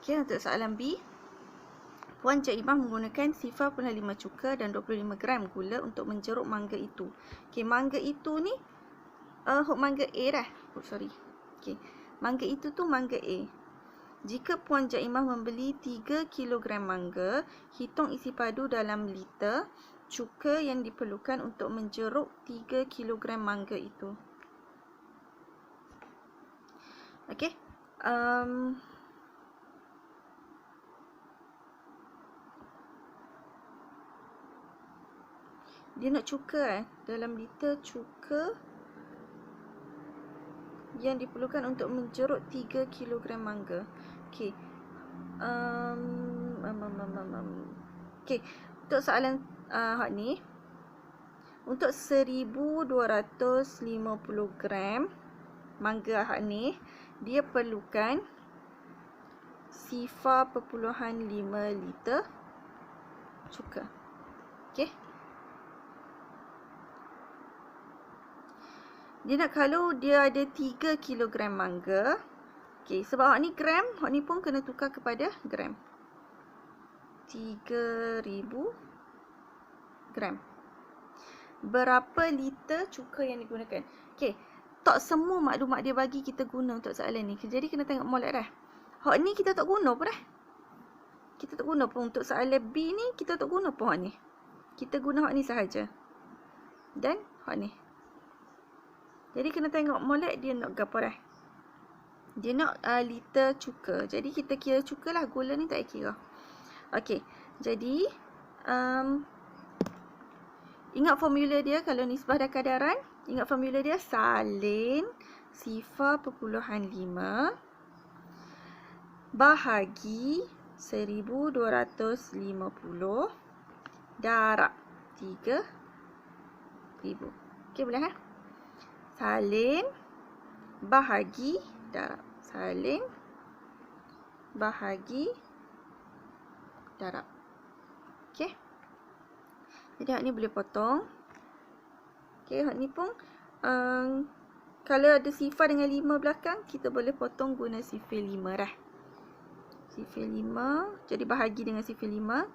Okey, untuk soalan B. Puan Jaimah menggunakan 0.5 cuka dan 25 gram gula untuk menjeruk mangga itu. Okey, mangga itu ni mangga A dah. Okey. Mangga itu tu mangga A. Jika Puan Jaimah membeli 3 kilogram mangga, hitung isi padu dalam liter cuka yang diperlukan untuk menjeruk 3 kilogram mangga itu. Okey. Dia nak cuka dalam liter cuka yang diperlukan untuk menjeruk 3 kilogram mangga. Okey. Okey, untuk soalan hak ni, untuk 1250 gram mangga hak ni, dia perlukan 0.5 liter cuka. Okey. Dia nak kalau dia ada 3 kilogram mangga. Okey, sebab hak ni gram, hak ni pun kena tukar kepada gram. 3000 gram. Berapa liter cuka yang digunakan? Okey, tak semua maklumat dia bagi kita guna untuk soalan ni. Jadi kena tengok molek dah. Hak ni kita tak guna pun dah. Kita tak guna pun untuk soalan B ni, kita tak guna pun hak ni. Kita guna hak ni sahaja. Dan hak ni. Jadi kena tengok molek dia nak gapo dah. Dia nak liter cuka. Jadi kita kira cuka lah. Gula ni tak kira. Okey. Jadi ingat formula dia kalau nisbah dan kadaran. Ingat formula dia salin 0.5 bahagi 1250 darab 3000. Okey, boleh salin bahagi darab. Salin bahagi darab. Okey. Jadi hak ni boleh potong. Okey, hak ni pun kalau ada sifar dengan 5 belakang, kita boleh potong guna sifar 5 dah. Sifar 5, jadi bahagi dengan sifar 5.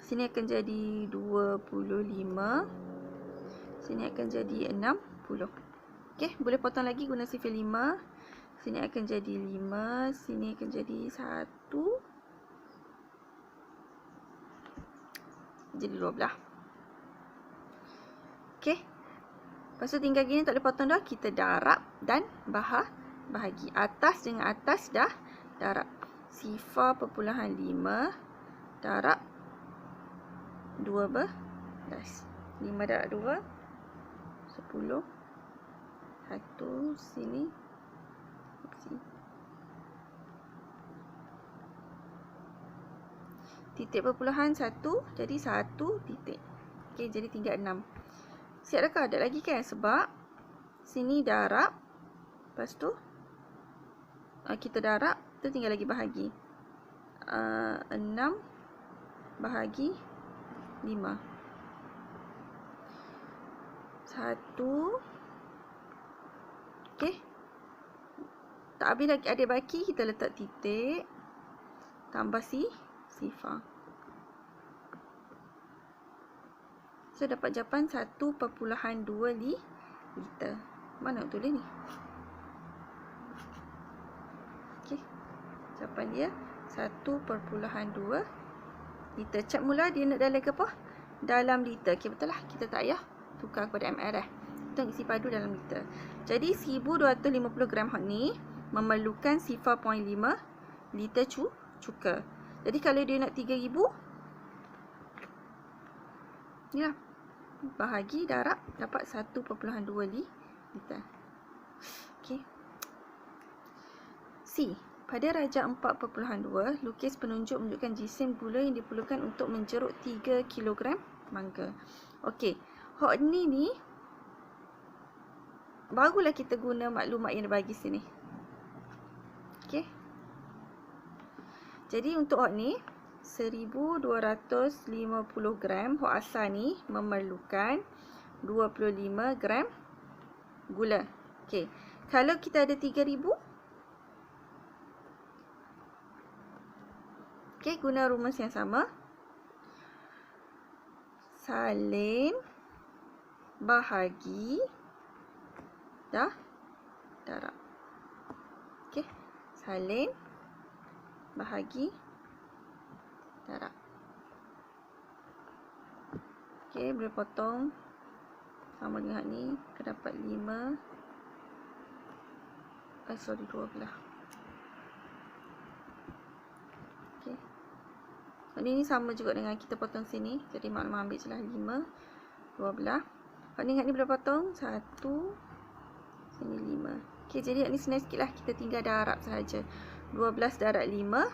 Sini akan jadi 25. Sini akan jadi 60. Okey, boleh potong lagi guna sifar 5. Sini akan jadi 5. Sini akan jadi 1. Jadi 12. Okey. Lepas tu tinggal gini tak boleh potong dah. Kita darab dan bahagi. Atas dengan atas dah darab. 0.5 darab 12. 5 darab 2. 10. 1 sini. Titik perpuluhan 1. Jadi 1 titik. Okey, jadi tinggal 6. Siap dah, ada lagi kan? Sebab sini darab. Lepas tu kita darab. Tu tinggal lagi bahagi. 6 bahagi 5. 1. Okey. Tak habis lagi ada baki, kita letak titik. Tambah sifar. So dapat jawapan 1.2 liter. Mana nak tulis ni? Okey. Jawapan dia 1.2 liter. Cap mula dia nak dalam apa? Dalam liter. Okey, betul lah. Kita tak payah tukar kepada ml dah. Kita isi padu dalam liter. Jadi 1250 gram hot ni memerlukan 0.5 liter cuka. Jadi kalau dia nak 3000, ni lah. Bahagi darab dapat 1.2 liter. Okey. C. Pada rajah 4.2, lukis penunjuk menunjukkan jisim gula yang diperlukan untuk menjeruk 3 kilogram mangga. Okey. Hak ni barulah kita guna maklumat yang dibagi sini. Okey. Jadi untuk hak ni 1250 gram hak asal ni memerlukan 25 gram gula. Okey. Kalau kita ada 3000, Okey, guna rumus yang sama. Salin bahagi darab. Okey, salin bahagi darab. Okey, boleh potong. Sama dengan ni, kita dapat 5. 12. Okey. Ni sama juga dengan kita potong sini. Jadi maknanya ambil je lah 5, 12. Hak ni boleh potong 1, sini 5. Okey, jadi ni senang sikit lah. Kita tinggal darab sahaja. 12 darab 5.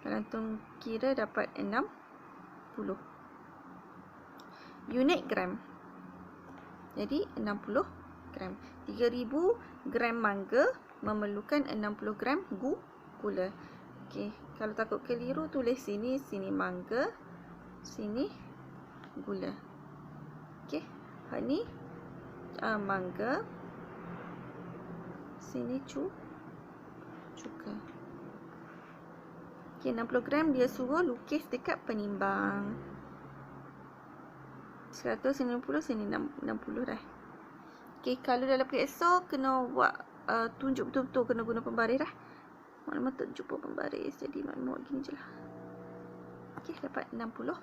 Kalau antum kira dapat 60. Unit gram. Jadi 60 gram. 3000 gram mangga memerlukan 60 gram gula. Okey, kalau takut keliru tulis sini mangga, sini gula. Okey, hak ni mangga, sini cuka. Okey, 60 gram dia suruh lukis dekat penimbang. 190, sini 60 dah. Okey, kalau dalam PXO kena buat tunjuk betul-betul, kena guna pembaris dah. Maknanya tak jumpa pembaris, jadi maknanya buat gini je lah. Okey, dapat 60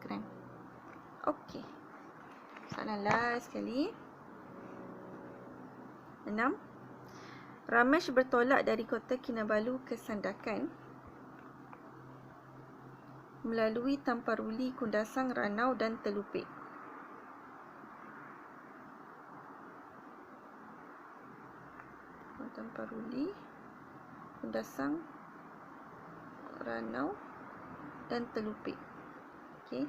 gram. Okey, soalan last sekali. 6. Ramesh bertolak dari kota Kinabalu ke Sandakan melalui Tamparuli, Kundasang, Ranau dan Telupik. Tamparuli, Kundasang, Ranau dan Telupik. Okey.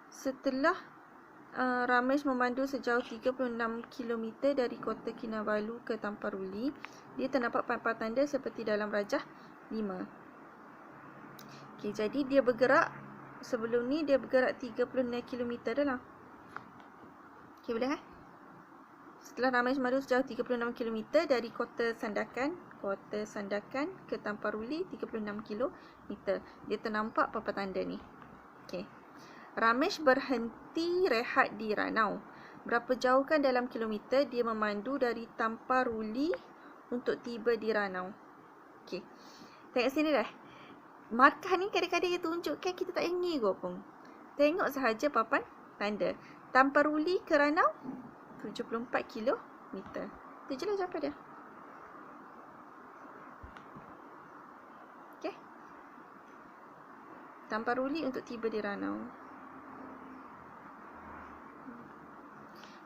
Setelah Ramesh memandu sejauh 36 km dari kota Kinabalu ke Tamparuli, dia terdapat papan tanda seperti dalam rajah 5. Okey, jadi dia bergerak sebelum ni dia bergerak 36 km dah lah. Okey, boleh Setelah Ramesh memandu sejauh 36 km dari kota Sandakan ke Tamparuli 36 km. Dia ternampak papan tanda ni. Okey. Ramesh berhenti rehat di Ranau. Berapa jauh kan dalam kilometer dia memandu dari Tamparuli untuk tiba di Ranau? Okey. Tengok sini dah. Markah ni kadang-kadang dia tunjukkan kita tak ingat ke pun. Tengok sahaja papan tanda. Tamparuli ke Ranau 74 km. Itu je lah jawapan dia. Okey. Tamparuli untuk tiba di Ranau.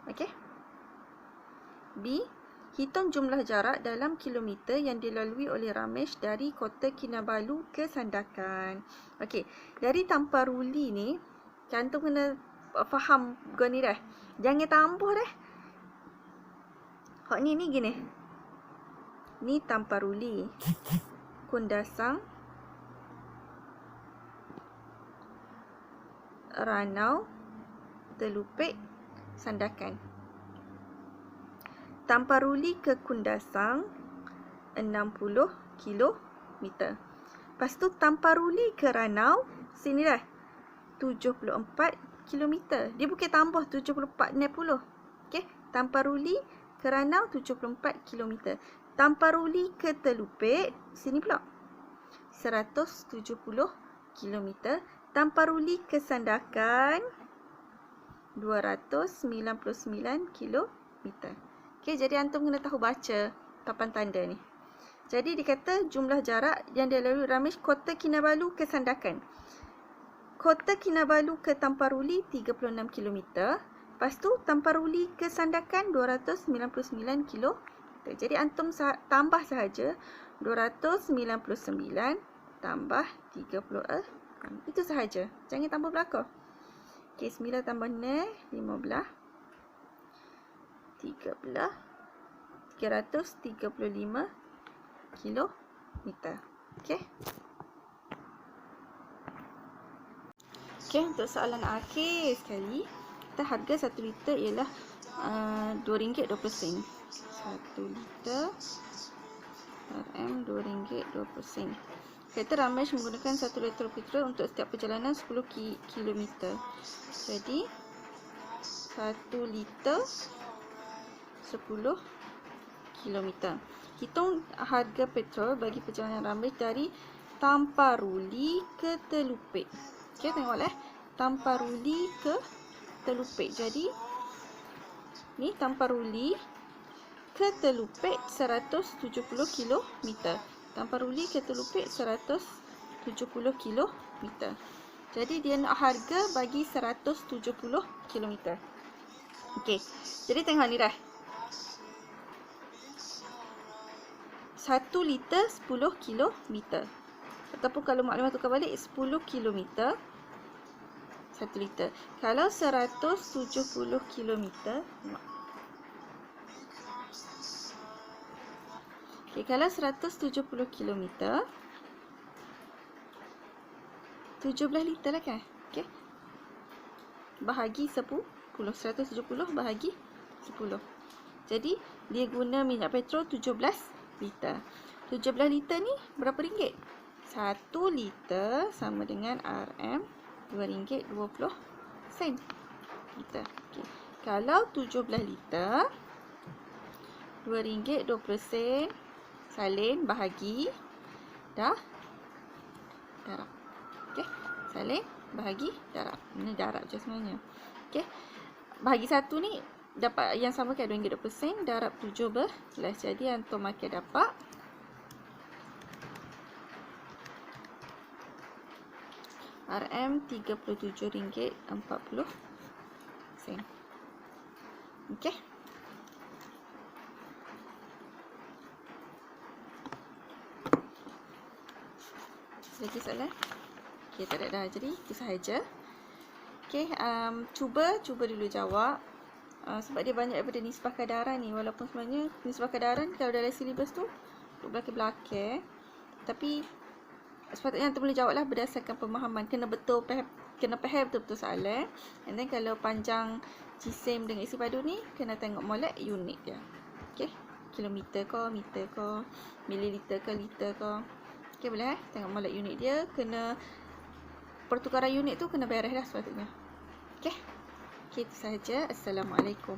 Okey. B. Hitung jumlah jarak dalam kilometer yang dilalui oleh Ramesh dari kota Kinabalu ke Sandakan. Okey, dari Tamparuli ni, antum kena faham gua ni dah. Jangan tambah dah. Hak ni gini. Ni Tamparuli, Kundasang, Ranau, Telupik, Sandakan. Tamparuli ke Kundasang 60 km. Lepas tu Tamparuli ke Ranau, sini dah 74 km. Dia bukan tambah 74 60. Okey, Tamparuli ke Ranau 74 km. Tamparuli ke Telupik, sini pula 170 km. Tamparuli ke Sandakan 299 km. Okey, jadi antum kena tahu baca papan tanda ni. Jadi dikata jumlah jarak yang dilalui Ramesh kota Kinabalu ke Sandakan. Kota Kinabalu ke Tamparuli 36 km. Lepas tu Tamparuli ke Sandakan 299 km. Jadi antum tambah sahaja 299 tambah 36. Itu sahaja. Jangan tambah belakang. Okey, 9 tambah 6, 15. 13. 335 km. Okey. Okey, untuk soalan akhir sekali, kita harga 1 liter ialah RM2.20. 1 liter RM2.20. Kereta Ramesh menggunakan 1 liter petrol untuk setiap perjalanan 10 km. Jadi 1 liter 10 km. Hitung harga petrol bagi perjalanan Ramesh dari Tamparuli ke Telupek. Okey, tengoklah. Tamparuli ke Telupek. Jadi ni Tamparuli ke Telupek 170 km. Tamparuli ke Telupek 170 km. Jadi dia nak harga bagi 170 km. Okey. Jadi tengok ni dah. 1 liter 10 km. Ataupun kalau maklumat tukar balik 10 km 1 liter. Kalau 170 km, okey, kalau 170 km 17 liter lah kan? Okey. Bahagi 10. 170 bahagi 10. Jadi dia guna minyak petrol 17 liter. 17 liter ni berapa ringgit? 1 liter sama dengan RM RM2.20 liter. Okay. Kalau 17 liter RM2.20 salin bahagi darab. Okey, salin bahagi darab. Ini darab je sebenarnya. Okey. Bahagi 1 ni dapat yang sama kan RM2.20 darab 17. Jadi antum makan dapat RM37.40. Okey. Lagi soalan? Okey, tak ada dah. Jadi itu sahaja. Okey, cuba dulu jawab. Sebab dia banyak daripada nisbah kadaran ni. Walaupun sebenarnya nisbah kadaran kalau dalam silibus tu duduk belakang-belakang. Tapi sepatutnya antum boleh jawab lah berdasarkan pemahaman. Kena faham betul-betul soalan. And then kalau panjang jisim dengan isi padu ni, kena tengok molek unit dia. Okay, kilometer ke, meter ke, mililiter ke, liter ke. Okay, boleh tengok molek unit dia. Kena pertukaran unit tu kena beres dah sepatutnya. Okay, itu sahaja. Assalamualaikum.